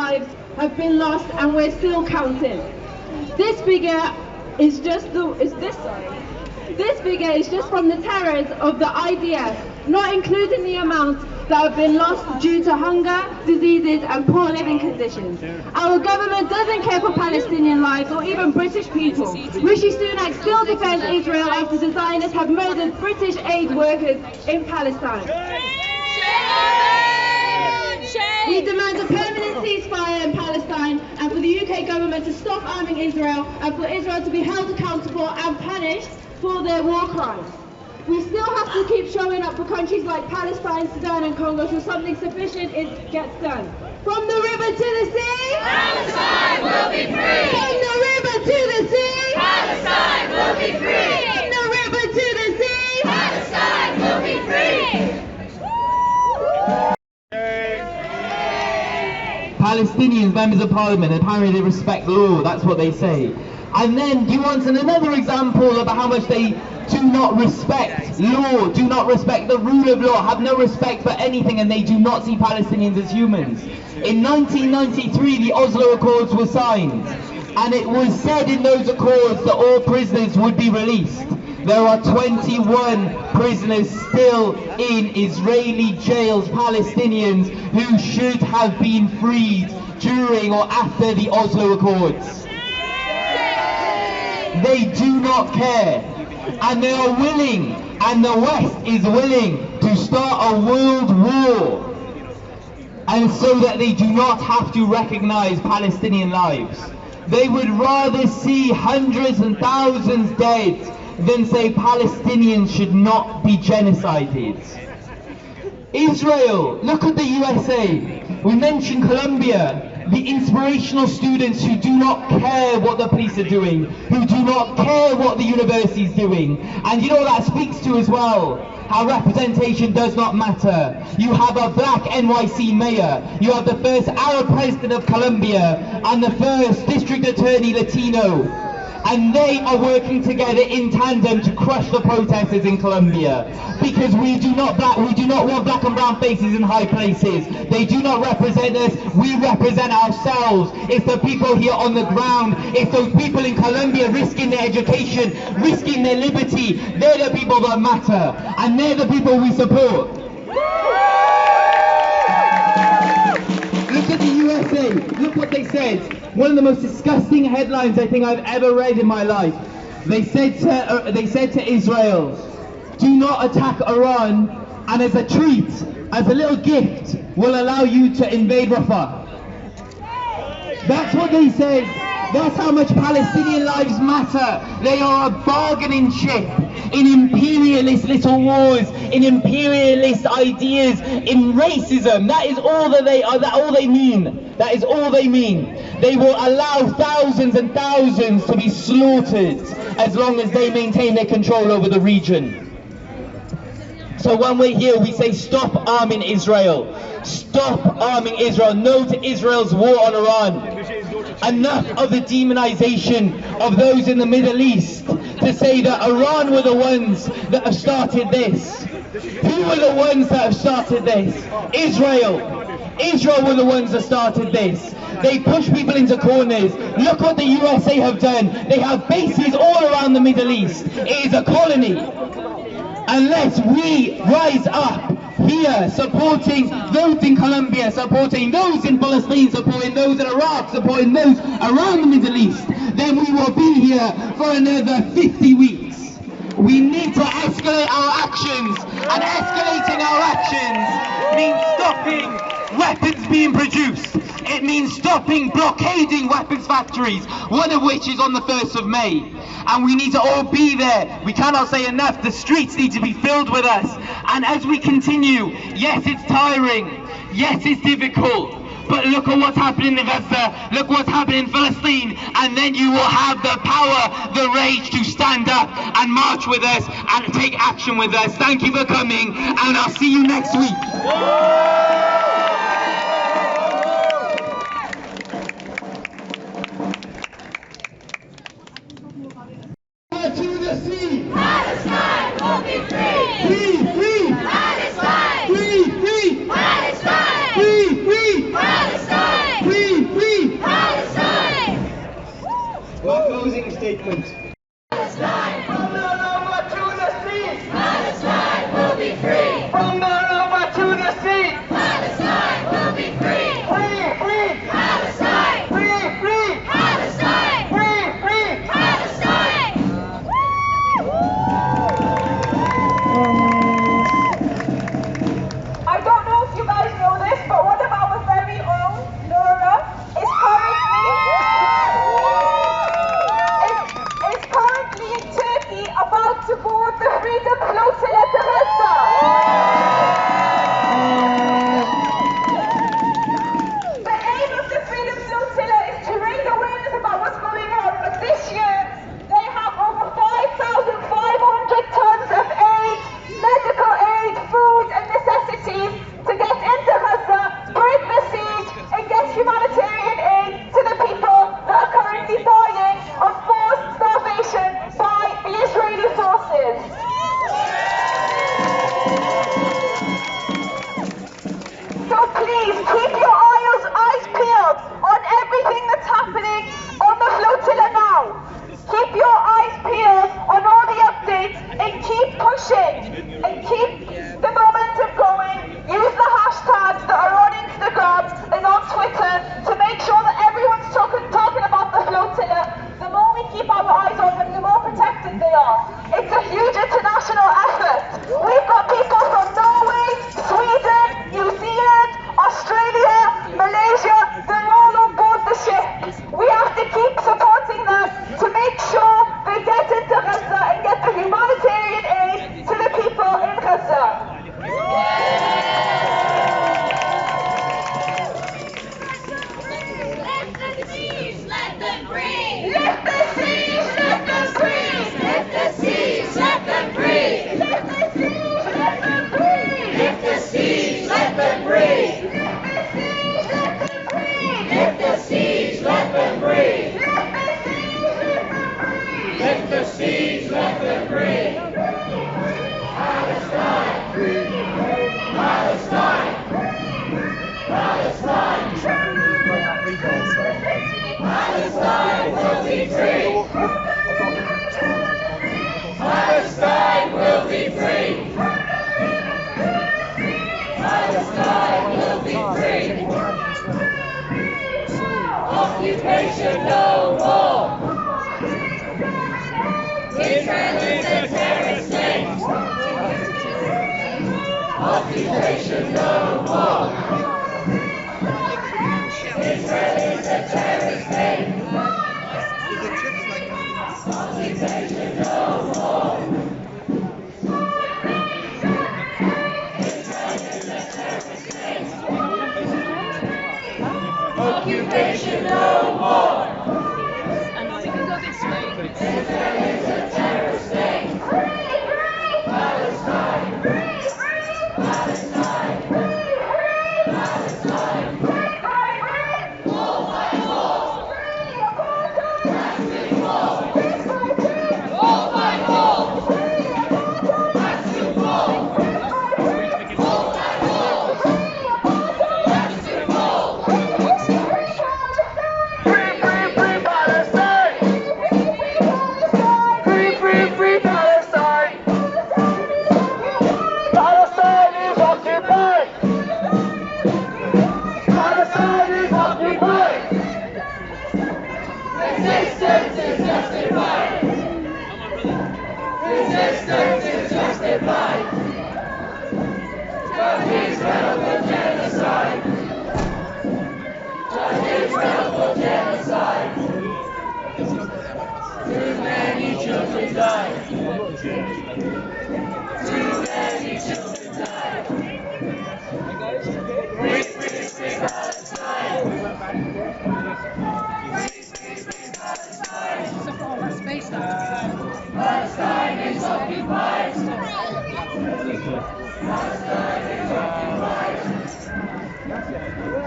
lives have been lost, and we're still counting. This figure is just This figure is just from the terrors of the IDF, not including the amounts that have been lost due to hunger, diseases and poor living conditions. Our government doesn't care for Palestinian lives or even British people. Rishi Sunak still defends Israel after the Zionists have murdered British aid workers in Palestine. We demand a permanent ceasefire in Palestine and for the UK government to stop arming Israel and for Israel to be held accountable and punished for their war crimes. We still have to keep showing up for countries like Palestine, Sudan and Congo so something sufficient gets done. From the river to the sea, Palestine will be free! From the river to the sea, Palestine will be free! From the river to the sea, Palestine will be free! Palestinians, members of parliament, apparently they respect law, that's what they say. And then do you want another example of how much they do not respect law, do not respect the rule of law, have no respect for anything, and they do not see Palestinians as humans. In 1993 the Oslo Accords were signed, and it was said in those accords that all prisoners would be released. There are 21 prisoners still in Israeli jails, Palestinians who should have been freed during or after the Oslo Accords. They do not care, and they are willing, and the West is willing to start a world war, and so that they do not have to recognize Palestinian lives. They would rather see hundreds and thousands dead than say Palestinians should not be genocided. Israel, look at the USA. We mentioned Colombia. The inspirational students who do not care what the police are doing, who do not care what the university is doing. And you know what that speaks to as well? How representation does not matter. You have a black NYC mayor, you have the first Arab president of Colombia, and the first district attorney Latino. And they are working together in tandem to crush the protesters in Colombia, because we do not want black and brown faces in high places. They do not represent us, we represent ourselves. It's the people here on the ground, it's those people in Colombia risking their education, risking their liberty. They're the people that matter, and they're the people we support. Look at the USA, look what they said. One of the most disgusting headlines I think I've ever read in my life. They said to Israel, do not attack Iran, and as a treat, as a little gift, we'll allow you to invade Rafah. That's what they said. That's how much Palestinian lives matter. They are a bargaining chip in imperialist little wars, in imperialist ideas, in racism. That is all that they are. That all they mean. That is all they mean. They will allow thousands and thousands to be slaughtered as long as they maintain their control over the region. So when we're here, we say stop arming Israel. Stop arming Israel. No to Israel's war on Iran. Enough of the demonization of those in the Middle East to say that Iran were the ones that have started this. Who were the ones that have started this? Israel. Israel were the ones that started this. They push people into corners. Look what the USA have done. They have bases all around the Middle East. It is a colony. Unless we rise up here, supporting those in Colombia, supporting those in Palestine, supporting those in Iraq, supporting those around the Middle East, then we will be here for another 50 weeks. We need to escalate our actions, and escalating our actions means stopping weapons being produced. It means stopping blockading weapons factories, one of which is on the 1st of May. And we need to all be there. We cannot say enough. The streets need to be filled with us. And as we continue, yes, it's tiring. Yes, it's difficult. But look at what's happening in Gaza. Look what's happening in Palestine. And then you will have the power, the rage to stand up and march with us and take action with us. Thank you for coming, and I'll see you next week. To the sea! Palestine will be free! Free! Free! Palestine! Free! Free! Palestine! Free! Free! Palestine! Free! statement. Palestine! From the river to the sea! Palestine will be free! From the river to the sea! Palestine will be free! Free, free! Palestine! Free, free! Palestine! Free, free! Palestine! I don't know if you guys know this, but one of our very own, Laura, is currently in Turkey about to board the Freedom Flotilla to Gaza. The aim of the Freedom Flotilla is to raise awareness about what's going on, but this year they have over 5,500 tons of aid, medical aid, food and necessities to get into Gaza, break the siege and get humanitarian aid to the people that are currently dying of forced starvation by the Israeli forces. So please keep your eyes peeled on everything that's happening on the flotilla now. Keep your eyes peeled on all the updates and keep pushing and keep the momentum going. Use the hashtags that are on Instagram and on Twitter to make sure that everyone's talking about the flotilla. The more we keep our eyes on them, the more protected they are. It's a huge international effort. We've got people from Norway, Sweden, New Zealand, Australia, Malaysia, they're all on board the ship. We have to keep supporting them to make sure they get into Gaza and get the humanitarian aid to the people in Gaza. Lift the siege, let them breathe! Lift the siege, let them breathe! Lift the siege, let them breathe! Lift the siege, let them breathe! Lift the siege, let them breathe! Lift the siege, let them breathe! Lift the siege, let them breathe! Palestine! Palestine! Palestine! Palestine will be free! Palestine will be free! Palestine will be free! Occupation no more! Israel is a terrorist state! Occupation no more! Israel is a terrorist state! Occupation no more! Israel is a terrorist state! Occupation no more! Israel is a terrorist state! Palestine! Palestine! Palestine! Wall by wall! Massive wall! Wall by wall! Massive wall! Wall by wall! Massive wall! Free, free, free Palestine! Free, free, free Palestine! Palestine is occupied! Palestine is occupied! Resistance is justified! Resistance is justified! Judge Israel for genocide! Judge Israel for genocide! Too many children died! Too many children died! Free, free, free Palestine! Free, free, free Palestine! Palestine is occupied! Palestine is occupied!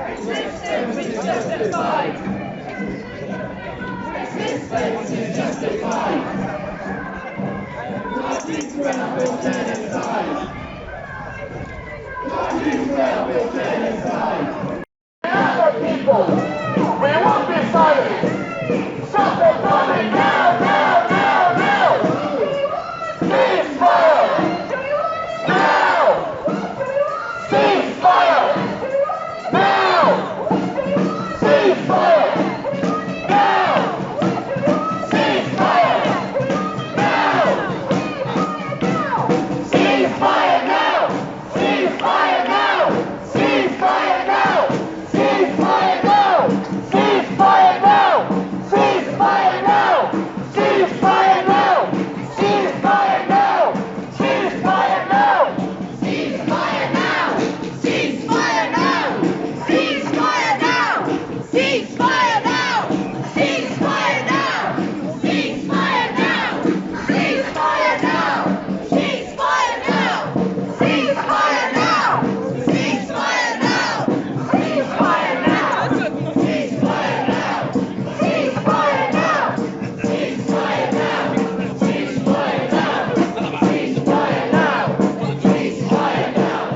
Resistance is justified! Resistance is justified! Judge Israel for genocide! Judge Israel for genocide! Other people, we won't be silent! Stop the bombing now, now! Ceasefire now! Ceasefire now! Ceasefire now! Ceasefire now! Ceasefire now! Ceasefire now! Ceasefire now! Ceasefire now! Ceasefire now! Ceasefire now! Ceasefire now! Ceasefire now! Ceasefire now! Ceasefire now!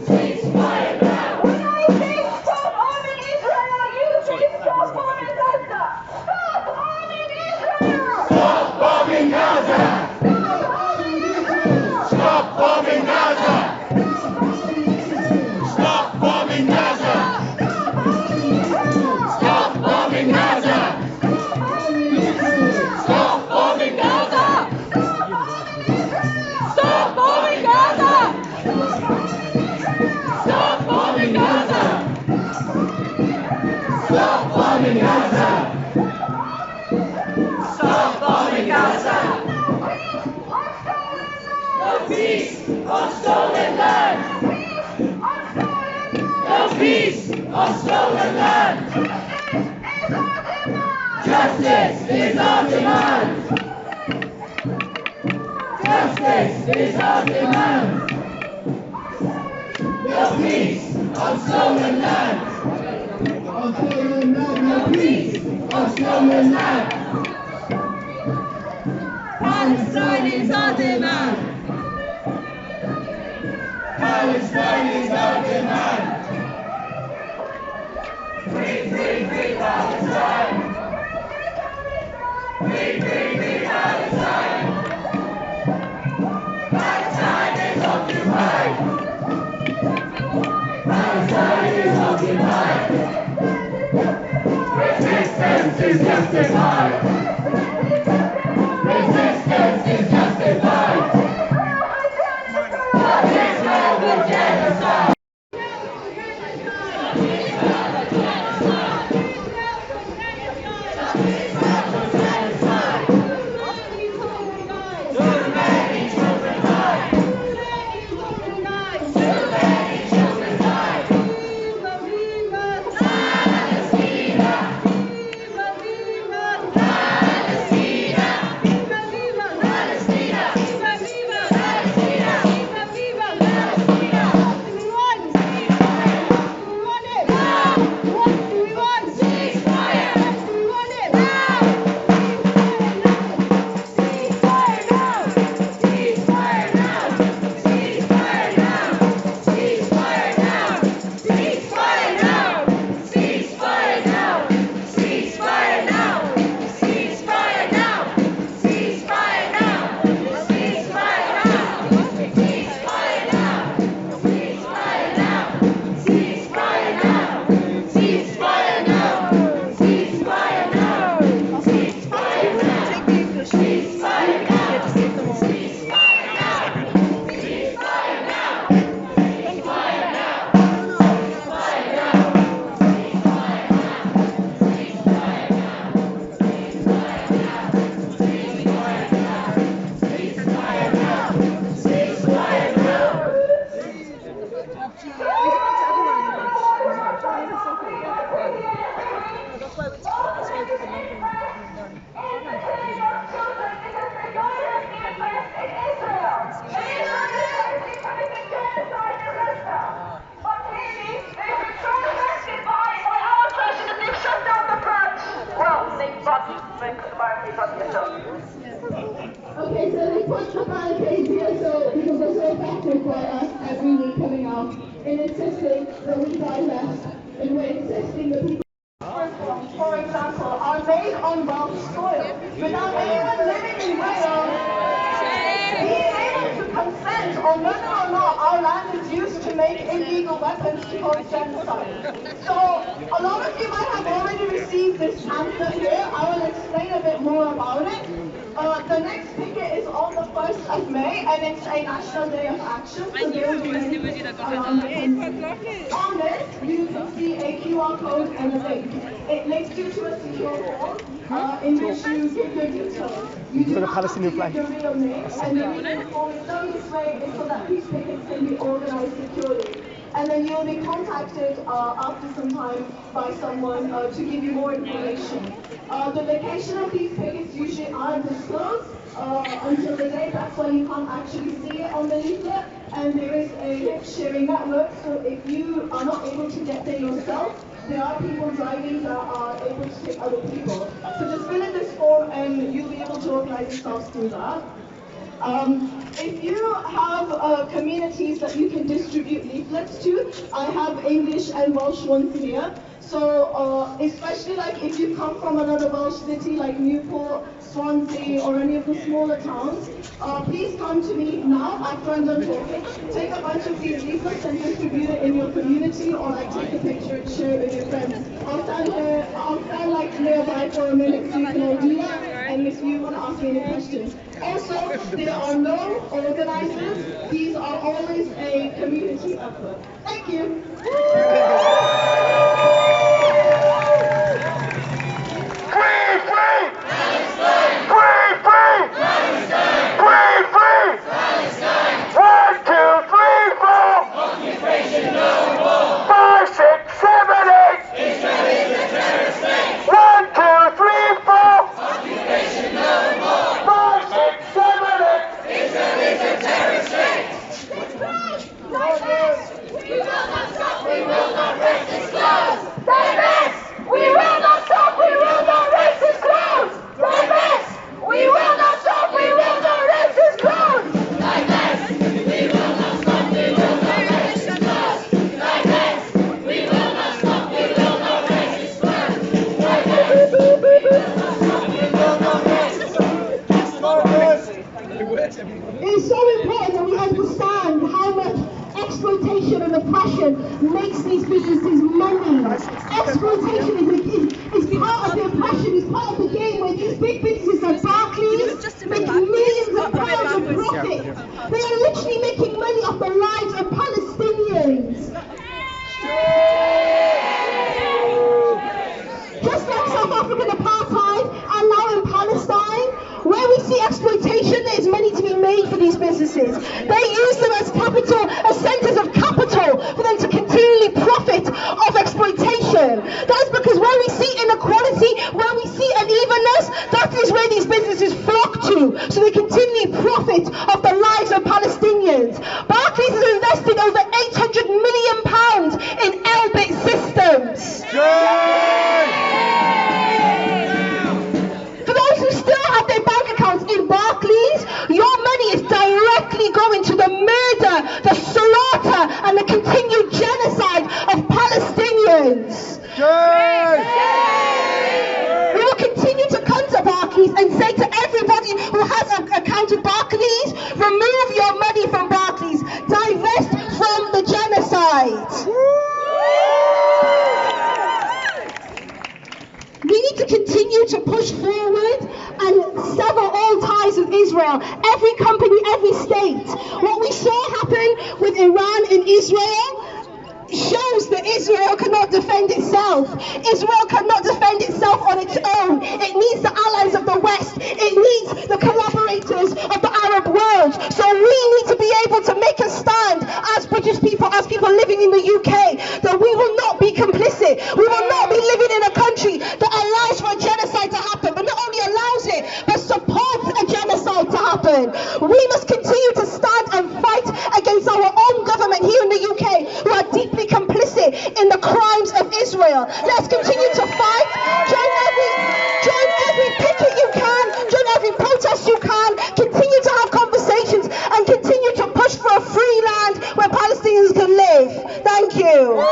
Ceasefire now! When I say stop arming Israel, you say stop bombing Gaza! Stop arming Israel! Stop bombing Gaza! Stop arming Israel! Stop bombing Gaza! Stop bombing Gaza! Stop bombing Gaza! Stop bombing Gaza! Stop bombing Gaza! Stop bombing Gaza! Stop bombing Gaza! No peace on stolen land! No peace on stolen land! Justice is our demand! Justice is our demand! No peace on stolen land! No peace on stolen land! Palestine is our demand! Palestine is our demand! Free, free, free Palestine! Free, free, free Palestine! Palestine is occupied! Palestine is occupied! Resistance is justified! Resistance is justified! But Israel will genocide! Okay, so they put the Barclays here so because they're so effective by us every week coming out in insisting that we divest and we're insisting that people, for example, are made on Welsh soil without anyone living in Wales being able to consent on whether or not our land is used to make illegal weapons to cause genocide. So a lot of you might have already received this pamphlet here. I will explain a bit more about it. The next picket is on the 1st of May and it's a national day of action. So there will be many around the country. On this, you can see a QR code and a link. It links you to a secure form in which you give your details. You do not have to give your real name, and the reason the form is done this way is so that these pickets can be organized securely. and then you'll be contacted after some time by someone to give you more information. The location of these pickets usually aren't disclosed until the day. That's why you can't actually see it on the leaflet. And there is a sharing network, so if you are not able to get there yourself, there are people driving that are able to take other people. So just fill in this form and you'll be able to organize yourselves through that. If you have communities that you can distribute leaflets to, I have English and Welsh ones here. So especially like if you come from another Welsh city like Newport, Swansea, or any of the smaller towns, please come to me now after I'm done talking. Take a bunch of these leaflets and distribute it in your community, or like take a picture and share it with your friends. I'll stand like nearby for a minute so you can all do that, and if you want to ask me any questions. Also, there are no organizers. These are always a community effort. Thank you. It's so important that we understand how much exploitation and oppression makes these businesses money. Exploitation is part of the oppression, is part of the game where these big businesses like Barclays make millions of pounds of profit. They are literally making money off the lives of Palestinians. Just like South African apartheid and now in Palestine, where we see exploitation, there is money to be made for these businesses. They use them as capital, as centres of capital, for them to continually profit off exploitation. That's because where we see inequality, where we see unevenness, that is where these businesses flock to, so they continually profit off the lives of Palestinians. Barclays has invested over £800 million in Elbit systems. For those who still have their bank accounts in Barclays, your money is directly going to the murder, the slaughter, and the continued genocide of Palestinians. We will continue to come to Barclays and say to everybody who has an account with Barclays, remove your money from Barclays, divest from the genocide. We need to continue to push forward and sever all ties with Israel. Every company, every state. What we saw happen with Iran and Israel shows that Israel cannot defend itself. Israel cannot defend itself on its own. It needs the allies of the West. It needs the collaborators of the Arab world. So we need to be able to make a stand as British people, as people living in the UK, that we will not be complicit. We will not be living in a country that allows for a genocide to happen, but not only allows it, but supports a genocide to happen. We must continue to stand and fight against our own government here in the UK, who are deeply complicit in the crimes of Israel. Let's continue to fight. Join every picket you can. Join every protest you can. Continue to have conversations and continue to push for a free land where Palestinians can live. Thank you.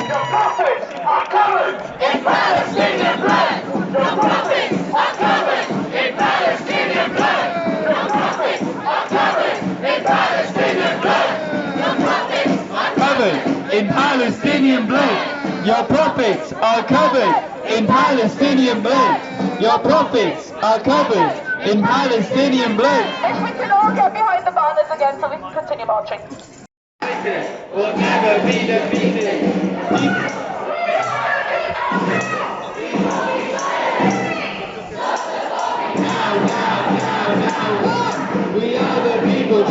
Your prophets are covered in Palestinian blood. Your prophets are covered in Palestinian blood. Your prophets are covered in Palestinian blood. Your prophets are Covered in Palestinian blood. Your prophets are covered in Palestinian blood. Your prophets are covered in Palestinian blood. If we can all get behind the banners again so we can continue marching. Will never be defeated. We are the people.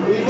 We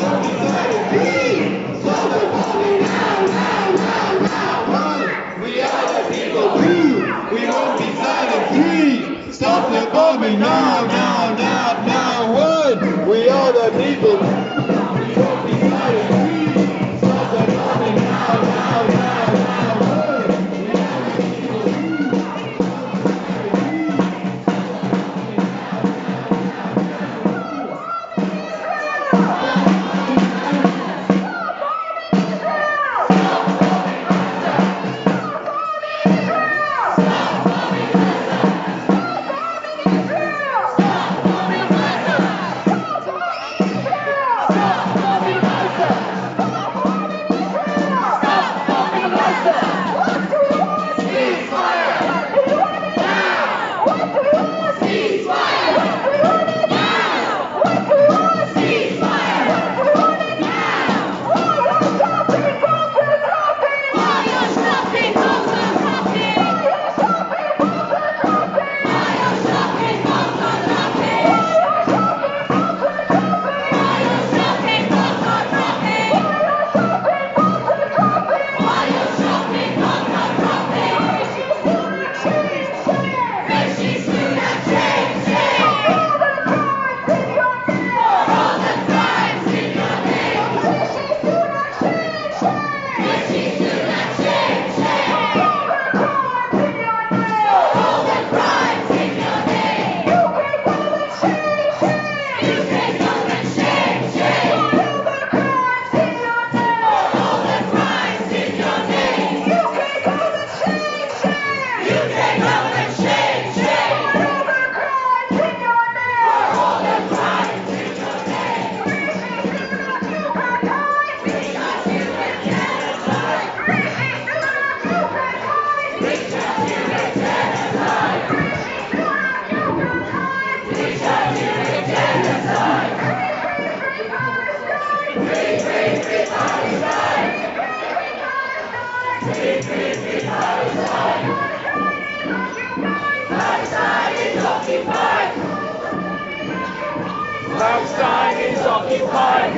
Palestine is occupied.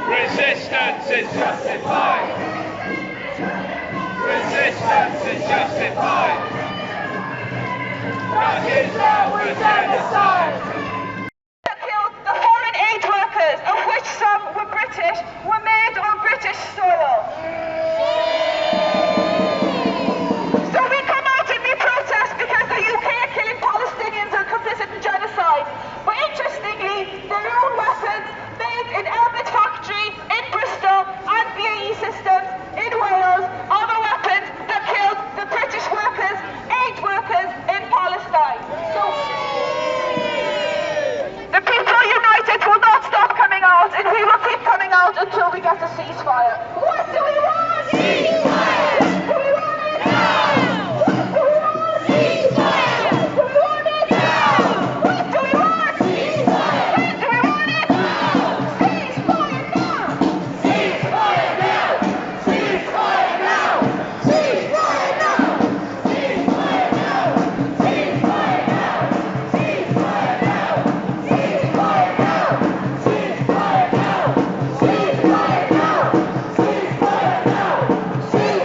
Resistance is justified. Resistance is justified. Not Israel with genocide. The foreign aid workers, of which some were British, were made on British soil. So we come out and we protest because the UK are killing Palestinians and complicit in genocide. But interestingly, their own weapons made in Elbit factory in Bristol and BAE Systems in Wales are the weapons that killed the British workers, aid workers in Palestine. So the people united will not stop coming out, and we will keep coming out until we get a ceasefire. What do we want? Ceasefire! Do we want it now? What do we want? Ceasefire! Do we want it now? What do we want? Ceasefire! When do we want it now? Ceasefire now! Ceasefire now! Ceasefire now! Ceasefire now! Ceasefire now! Ceasefire now! Ceasefire now! Ceasefire now! Ceasefire now! Ceasefire now! Ceasefire now! Ceasefire now! Ceasefire now!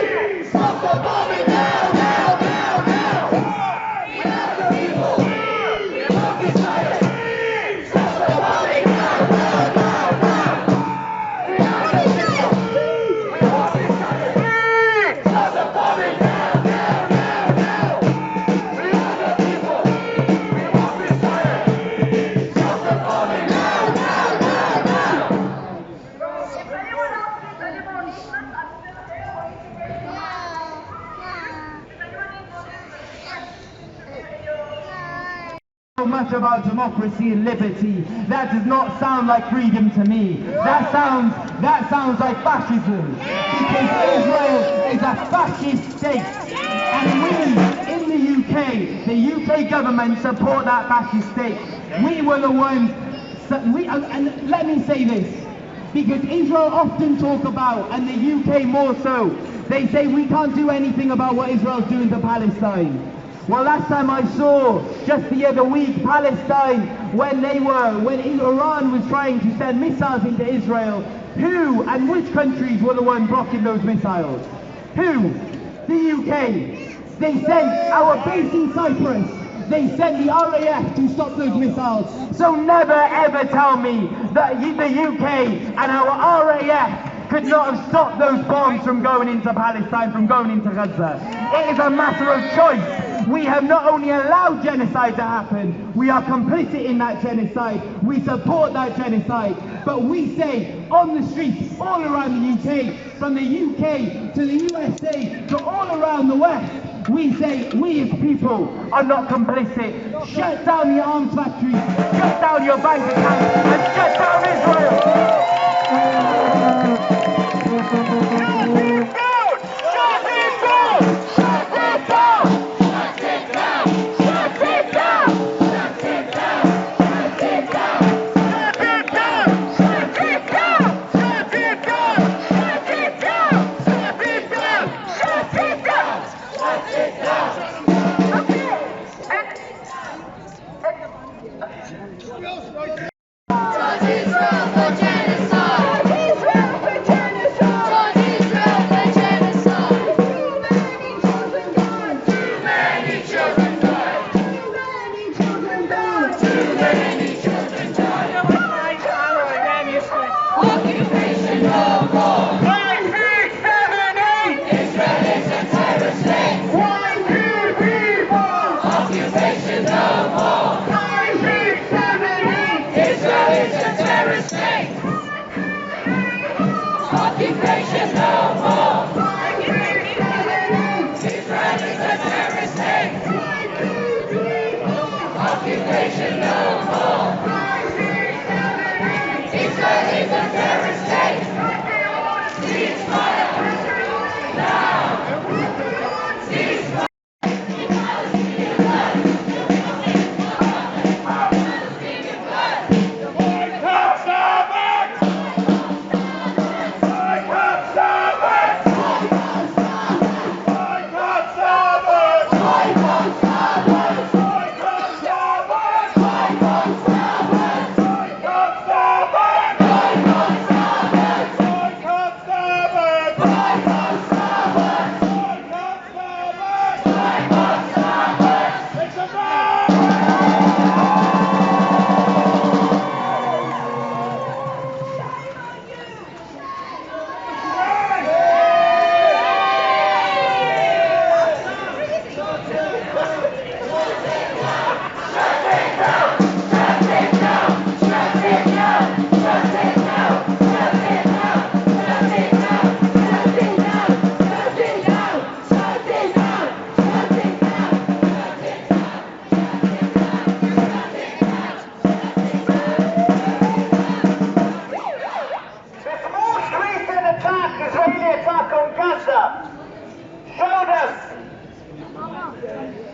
Ceasefire now! Ceasefire now! Ceasefire now! So much about democracy and liberty. That does not sound like freedom to me. That sounds like fascism. Because Israel is a fascist state. And we in the UK government support that fascist state. We were the ones, and let me say this, because Israel often talk about, and the UK more so, they say we can't do anything about what Israel's doing to Palestine. Well, last time I saw, just the other week, Palestine, when Iran was trying to send missiles into Israel, who and which countries were the ones blocking those missiles? Who? The UK. They sent our base in Cyprus. They sent the RAF to stop those missiles. So never ever tell me that the UK and our RAF could not have stopped those bombs from going into Palestine, from going into Gaza. It is a matter of choice. We have not only allowed genocide to happen, we are complicit in that genocide, we support that genocide, but we say on the streets all around the UK, from the UK to the USA to all around the West, we say we as people are not complicit. Shut down the arms factories, shut down your bank accounts, and shut down Israel!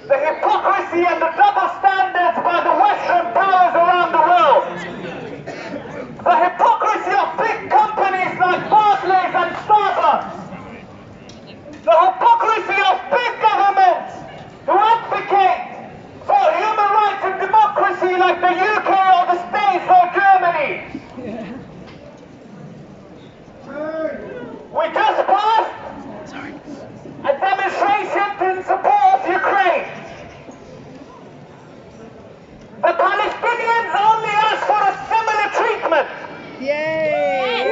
The hypocrisy and the double standards by the Western powers around the world. The hypocrisy of big companies like Barclays and Starbucks. The hypocrisy of big governments who advocate for human rights and democracy like the UK or the States or Germany. We just passed a demonstration in support of Ukraine. The Palestinians only ask for a similar treatment. Yay!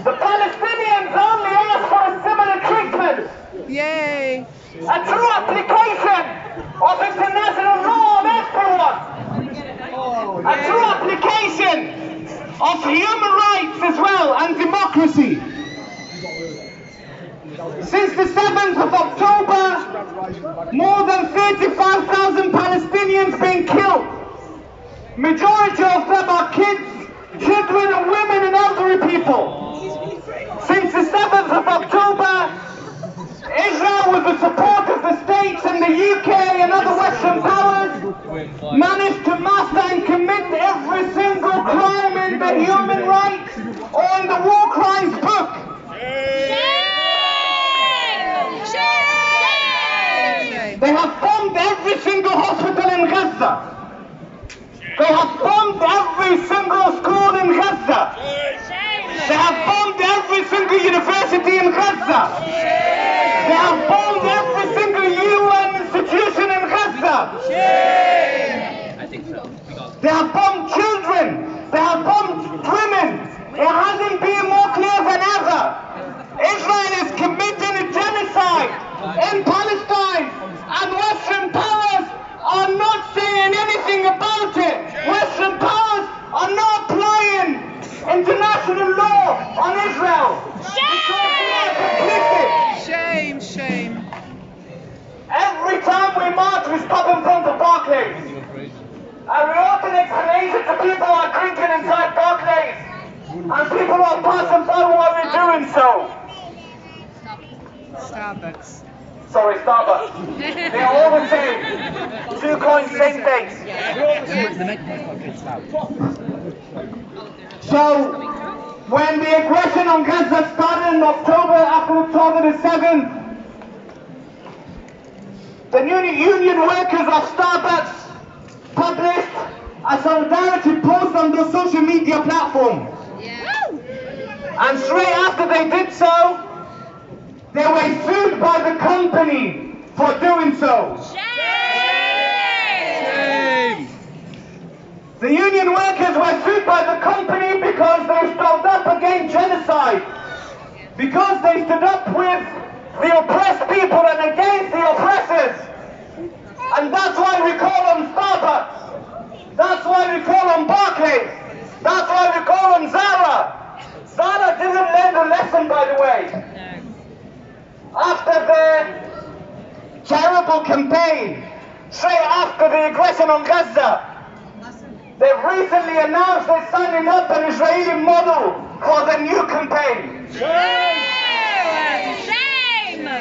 The Palestinians only ask for a similar treatment. Yay! A true application of international law on everyone. A true application of human rights as well and democracy. Since the 7th of October, more than 35,000 Palestinians been killed. Majority of them are kids, children and women and elderly people. Since the 7th of October, Israel, with the support of the States and the UK and other Western powers, managed to master and commit every single crime in the human rights or in the war crimes book. They have bombed every single hospital in Gaza. They have bombed every single school in Gaza. They have bombed every single university in Gaza. They have bombed every single UN institution in Gaza. They have bombed children pub in front of Barclays. And we often explain it to people who are drinking inside Barclays. And people are passing by while we're doing so. Starbucks. Sorry, Starbucks. They're all the same. 2 coins, same base. So, when the aggression on Gaza started in after October the 7th, the union workers of Starbucks published a solidarity post on their social media platform. And straight after they did so, they were sued by the company for doing so. Shame! The union workers were sued by the company because they stood up against genocide. Because they stood up with the oppressed people and against the oppressors. And that's why we call them Starbucks. That's why we call them Barclays. That's why we call them Zara. Zara didn't learn the lesson, by the way. After the terrible campaign, straight after the aggression on Gaza, they've recently announced they're signing up an Israeli model for the new campaign. Shame!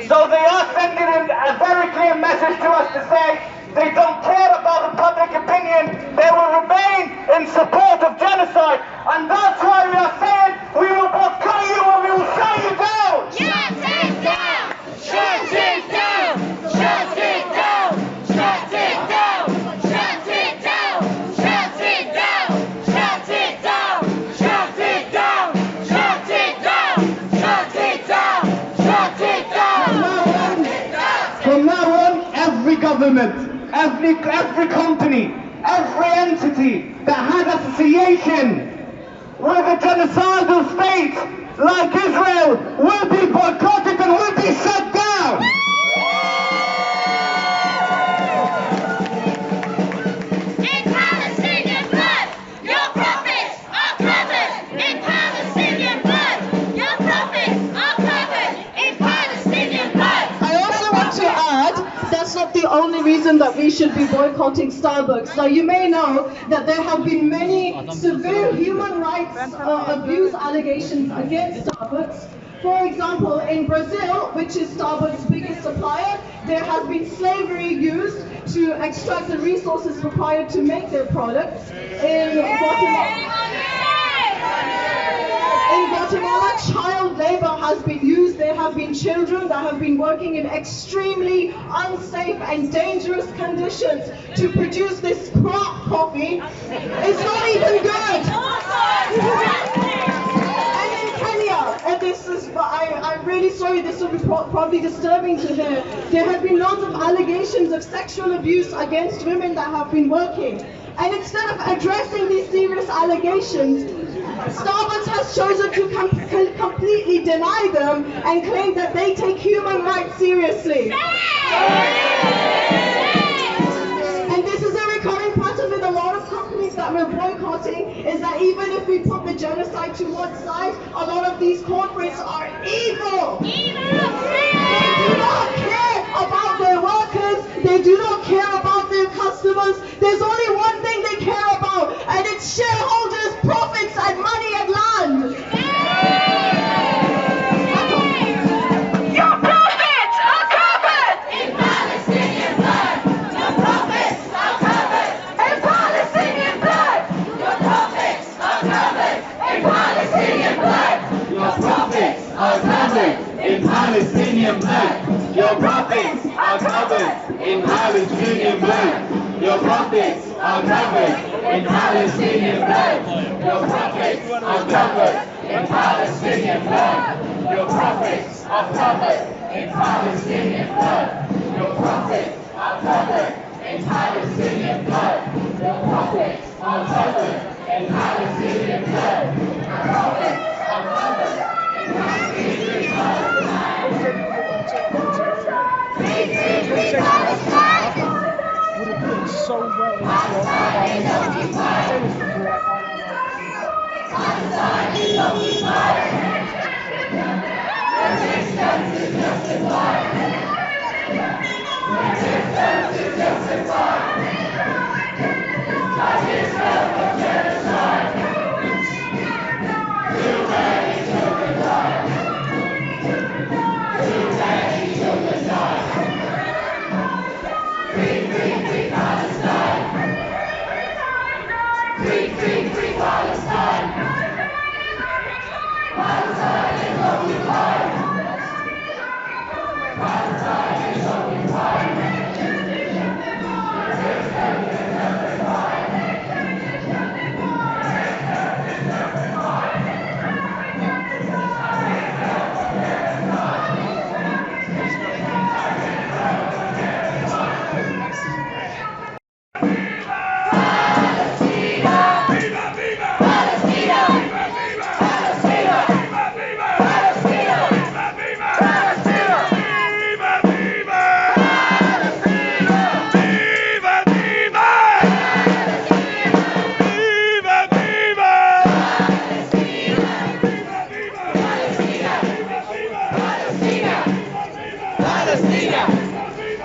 So they are sending a very clear message to us to say they don't care about the public opinion. They will remain in support of genocide. And that's why we are saying we will boycott you and we will shut you down. Shut it down! Shut it down! Shut it down! Shut it down! Shut it down! Shut it down! Shut it down! Shut it down! Shut it down! Shut it down! Shut it down! From now on, every government, every company, every entity that has association with a genocidal state like Israel will be boycotted and will be shut down. In Palestinian blood, your profits are covered. In Palestinian blood, your profits are covered. In Palestinian blood. I also want to add, that's not the only reason that we should be boycotting Starbucks. Now, you may know that there have been many severe human rights abuse allegations against Starbucks. For example, in Brazil, which is Starbucks' biggest supplier, there has been slavery used to extract the resources required to make their products. In Guatemala, child labor has been used. There have been children that have been working in extremely unsafe and dangerous conditions to produce this crap coffee. It's not even good. And in Kenya, and this is, I'm really sorry, this will be probably disturbing to hear, there have been lots of allegations of sexual abuse against women that have been working. And instead of addressing these serious allegations, Starbucks has chosen to completely deny them and claim that they take human rights seriously. And this is a recurring pattern with a lot of companies that we're boycotting, is that even if we put the genocide to one side, a lot of these corporates are evil. They do not care about their workers. They do not care about their customers. There's only one thing they care about, and it's shareholders, profits, and money and land. Your profits are covered! In Palestinian blood, your profits are covered. In Palestinian blood! Your profits are covered. In Palestinian blood, Your profits are covered in Palestinian blood. Your profits are covered in Palestinian blood. Your profits are covered in Palestinian blood. Your profits are covered in Palestinian blood. Your profits are covered in Palestinian blood. Your profits are covered in Palestinian blood. Your profits are covered in Palestinian blood. Your profits are covered in Palestinian blood. So well Palestine is occupied. Resistance is justified. Resistance is justified. Palestine!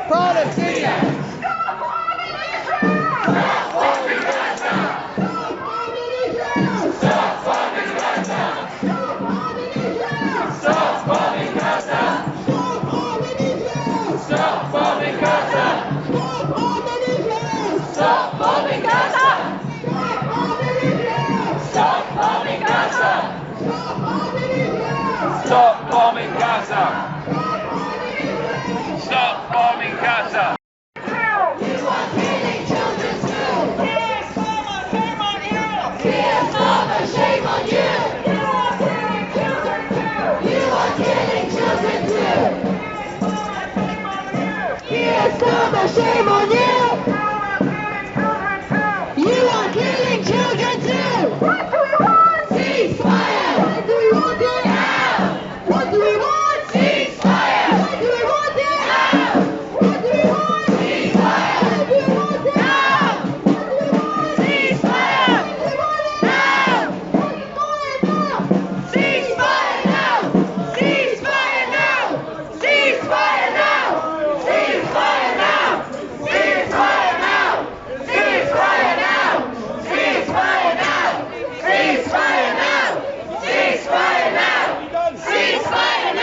Palestine! Stop bombing Gaza! Stop bombing Gaza! You are killing children too! Yes, Mama, shame on you! You are killing children too! You are killing children too! Yes, Mama, shame on you! You are killing children too! What do we want? Ceasefire! What do we want it? Now! What do we want? Ceasefire! What do we want it? Now! What do we want? Ceasefire! What do we want it? Now! What do we want? Ceasefire! What do we want it? Now! What do we want it now? Ceasefire now! Ceasefire now! Ceasefire now! Ceasefire now! Ceasefire now! Ceasefire now! Ceasefire now! Ceasefire now! Ceasefire now! Ceasefire now!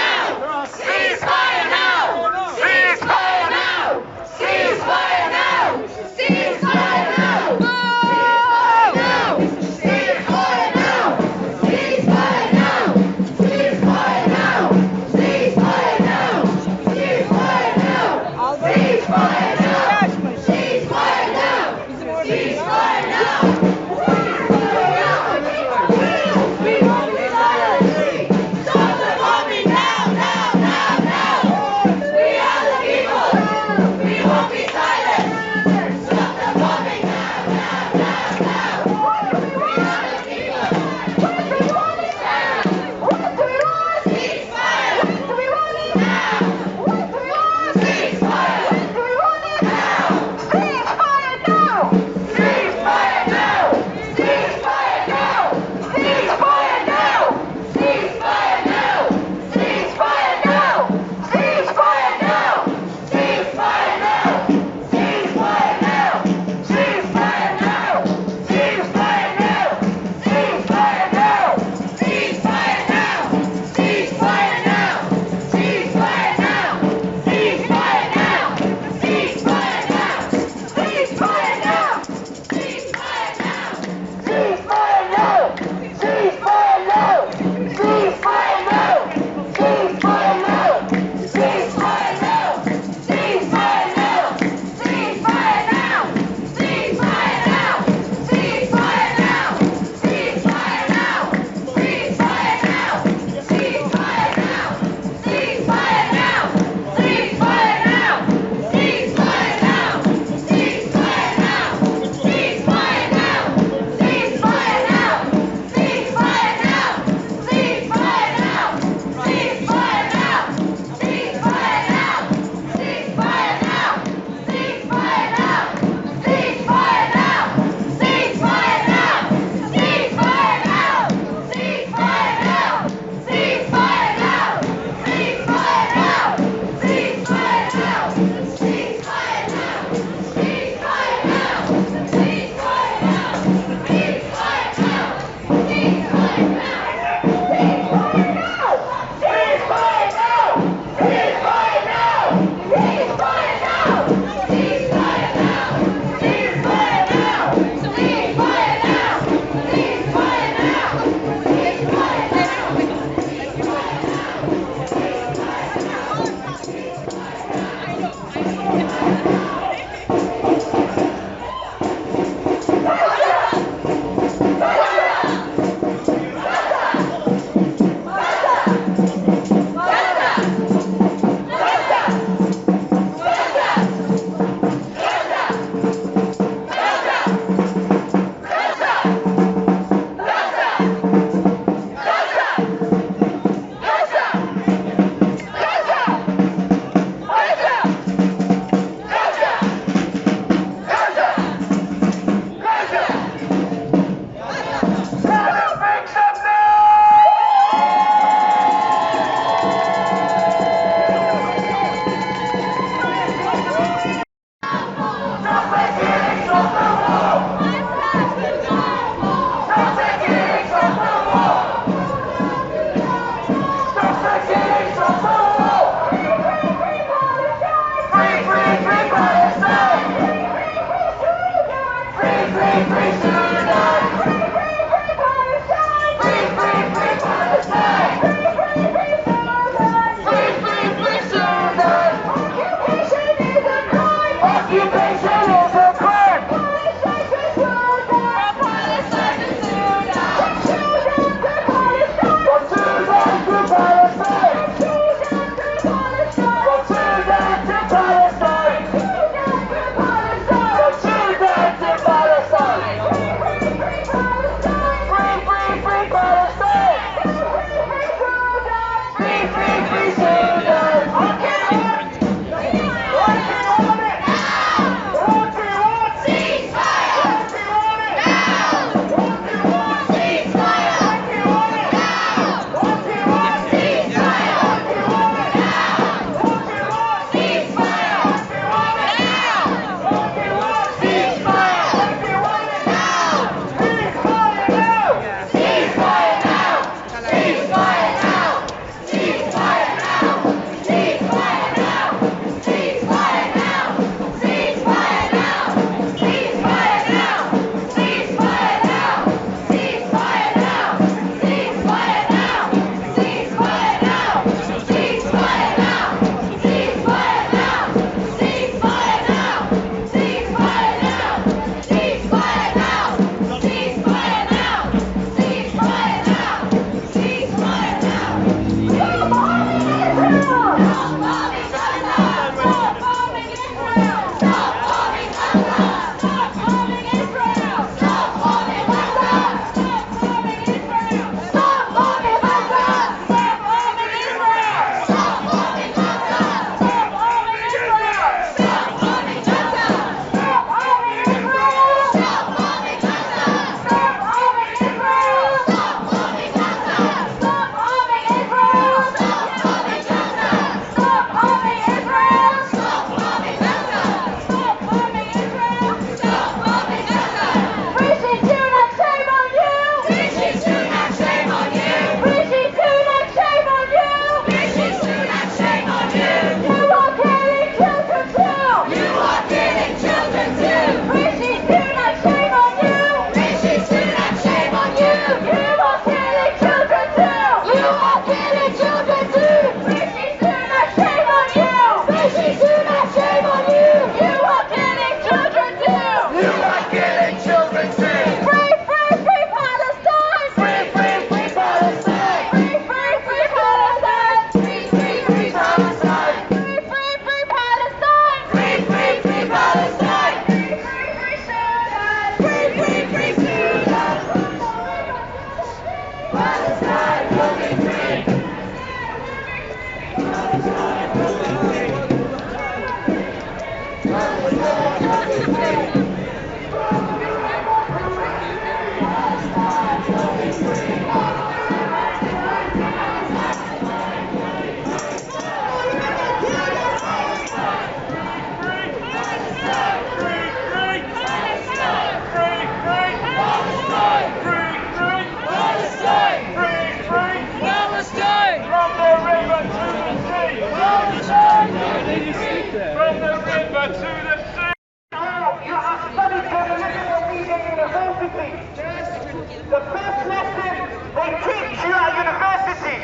The first lesson they teach you at university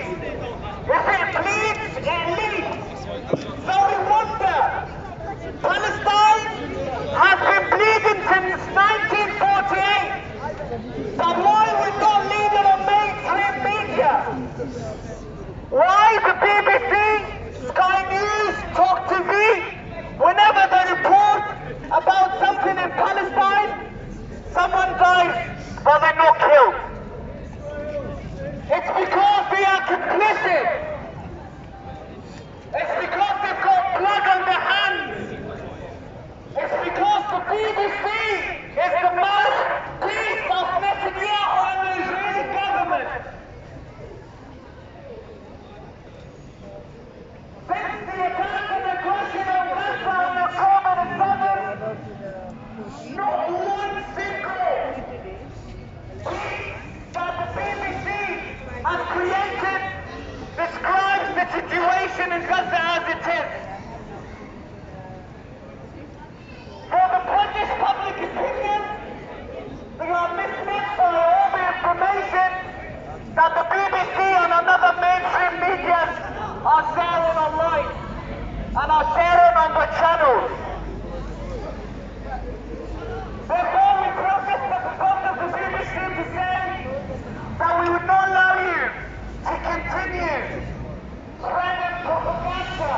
is it bleeds, it leads. So we wonder, Palestine has been bleeding since 1948. So why we're not leading on mainstream media? Why the BBC, Sky News, Talk TV, whenever they report about something in Palestine, someone dies, but they're not killed. It's because they are complicit. It's because they've got blood on their hands. It's because the BBC is the mouthpiece of Netanyahu and the Israeli government. Since the attack and aggression on Gaza on October the 7th, not one single that the BBC has created describes the situation in Gaza as it is. For the British public opinion, they are misled by all the information that the BBC and another mainstream media are sharing online and are sharing on the channels. Therefore, we protest the proposal of the BBC to say that we would not allow you to continue spreading propaganda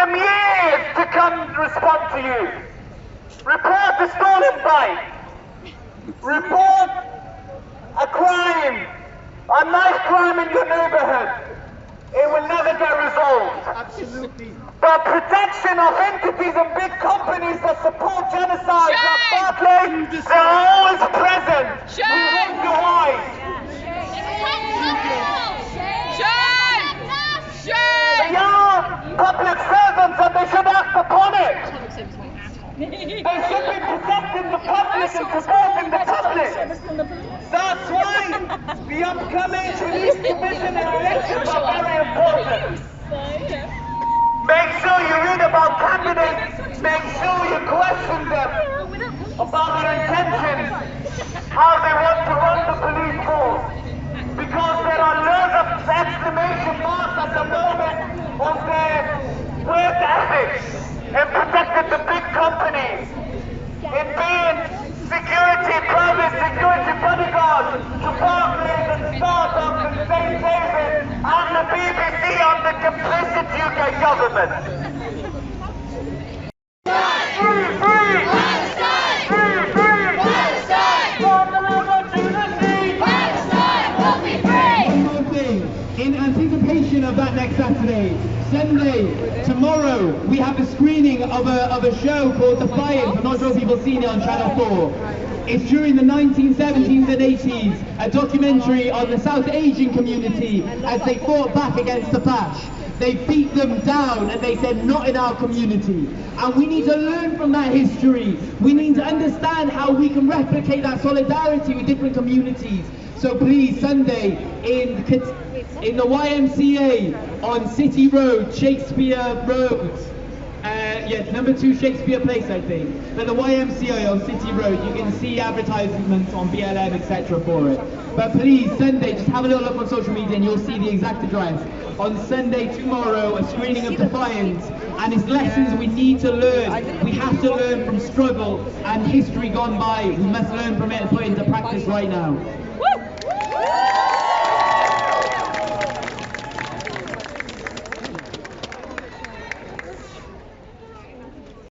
them years to come and respond to you. Report a stolen bike. Report a crime, a knife crime in your neighborhood. It will never get resolved. Absolutely. The protection of entities and big companies that support genocide like Barclays, they're always present. We won't go hide. They are public servants and they should act upon it. They should be protecting the public and supporting the public. That's why the upcoming police commission and elections are very important. Make sure you read about candidates, make sure you question them about their intentions, how they want to run the police force. Because there are loads of exclamation marks at the moment on their work ethics in protecting the big companies, in being private security bodyguards to Barclays and startups and St. David and the BBC on the complicit UK government. Free, free! Palestine! Free, free! Palestine! From the river to the sea! Palestine will be free! One more thing, in anticipation of that next Saturday, Sunday, tomorrow, we have a screening of a show called Defiance. I'm not sure if people have seen it on Channel 4. It's during the 1970s and 80s, a documentary on the South Asian community as they fought back against the Flash. They beat them down and they said, not in our community. And we need to learn from that history. We need to understand how we can replicate that solidarity with different communities. So please, Sunday, in the YMCA on City Road, Shakespeare Road. Yes, number 2 Shakespeare Place, I think. But the YMCA on City Road, you can see advertisements on BLM, etc. for it. But please, Sunday, just have a little look on social media and you'll see the exact address. On Sunday, tomorrow, a screening of Defiance, and it's lessons we need to learn. We have to learn from struggle and history gone by. We must learn from it and put it into practice right now.